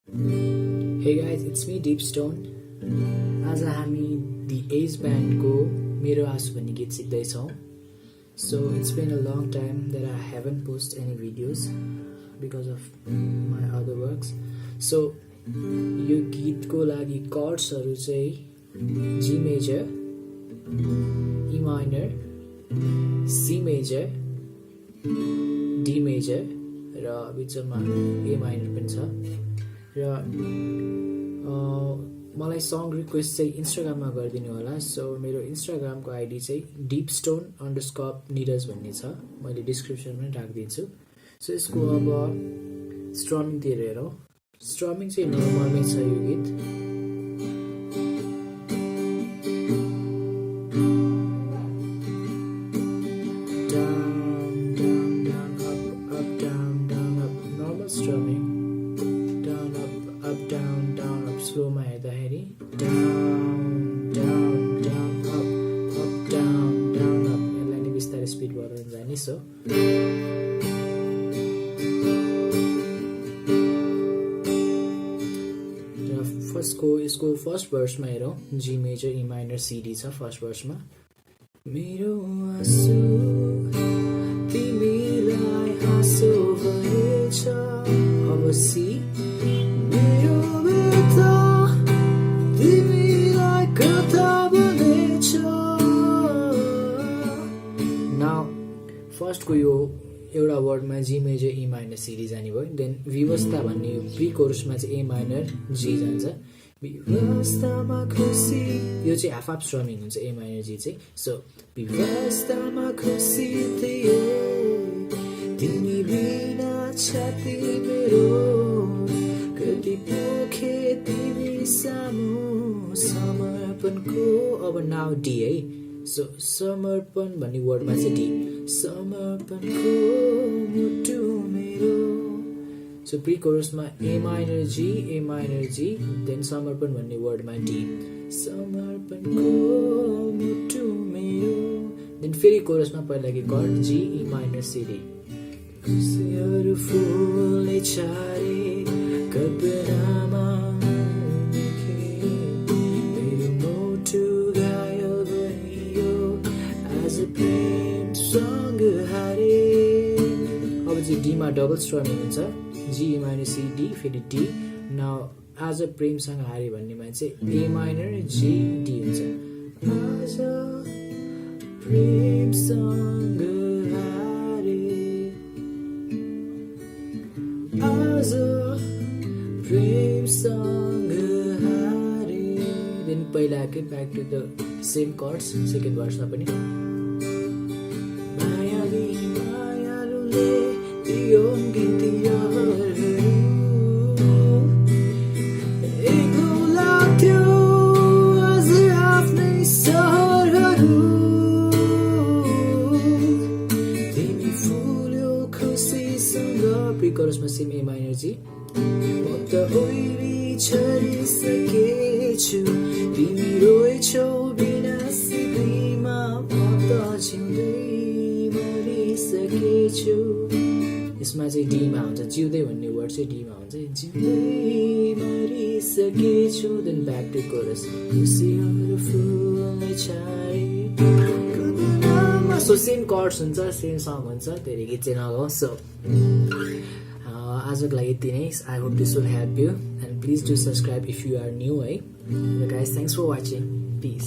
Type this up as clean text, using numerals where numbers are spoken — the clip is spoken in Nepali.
Hey guys, it's me Deep Stone. आज हामी the Ace band को मेरो आशु भन्ने गीत सिक्दैछौँ. So it's been a long time that I haven't posted any videos because of my other works. So यो गीतको लागि chordsहरु चाहिँ G major, E minor, C major, D major र बिचमा A minor पनि छ. र मलाई सङ रिक्वेस्ट चाहिँ इन्स्टाग्राममा गरिदिनु होला. सो मेरो इन्स्टाग्रामको आइडी चाहिँ deepstone_neeraj भन्ने छ. मैले डिस्क्रिप्सनमा पनि राखिदिन्छु. सो यसको अब स्ट्रमिङतिर हेरौँ. स्ट्रमिङ चाहिँ नर्मलमै छ यो गीत. Strumming down up down up slow ma हेर्दाखेरि down up down up यसलाई नि बिस्तारै स्पिड बढाउँदै जाने. सो यसको फर्स्ट भर्समा हेरौँ. G major E minor C D छ फर्स्ट भर्समा. मेरो आँसु तिमीलाई हाँसो भएछ. अब सी मेरो व्यथा तिमीलाई कथा बनेछ. नाउ फर्स्टको यो एउटा वर्डमा G major E minor C D जाने भयो. देन विवस्था भन्ने यो प्री कोरसमा चाहिँ ए माइनर जी जान्छ. विवस्थामा खुसी यो चाहिँ हाफ हाफ स्ट्रमिङ हुन्छ ए माइनर जी चाहिँ. सो विवस्थामा खुसी थिए तिमी बिना छाती मेरो कति पोखे तिमी सामु समर्पणको. अब नाउ डी है. सो समर्पण भन्ने वर्डमा चाहिँ डी. समर्पणको मुटु मेरो. सो प्री कोरसमा ए माइनर जी देन समर्पण भन्ने वर्डमा डी. समर्पणको मुटु मेरो. देन फेरि कोरसमा पहिलाको कर्ड जी ई माइनर सी डी. खुसीहरू फुल्ने छारे कल्पनामा मेरो मुटु घायल भयो आज प्रेमसँग हारे. अब चाहिँ डीमा डबल स्ट्रमिङ हुन्छ. जी ई माइनर सी डी फेरि डी. नाउ आज प्रेमसँग हारे भन्नेमा चाहिँ ए माइनर जी डी हुन्छ. आज प्रेमसँग आज प्रेमसँग हारे. देन पहिलाकै back to the same chords second भर्समा पनि. मायाली मायालुले दियो गीतियाहरू एक्लो लाग्थ्यो आज आफ्नै सहरहरू. तिमी फुल्यो खुसीसँग प्री कोरसमा सेम ए माइनर जी. म त ओइरी छरिसकेछु तिमी रोएछौ बिना सिधैमा म त जिउँदै मरिसकेछु. यसमा चाहिँ डीमा हुन्छ. जिउँदै भन्ने वर्ड चाहिँ डीमा हुन्छ. जिउँदै मरिसकेछु. Then back to chorus. खुसीहरू फुल्ने छारे. सो सेम कर्ड्स हुन्छ सेम सङ हुन्छ. धेरै गीत चाहिँ नगाउँ. सो आजको लागि यति नै. I hope this will help you and please do subscribe if you are new है. Guys thanks for watching. Piece.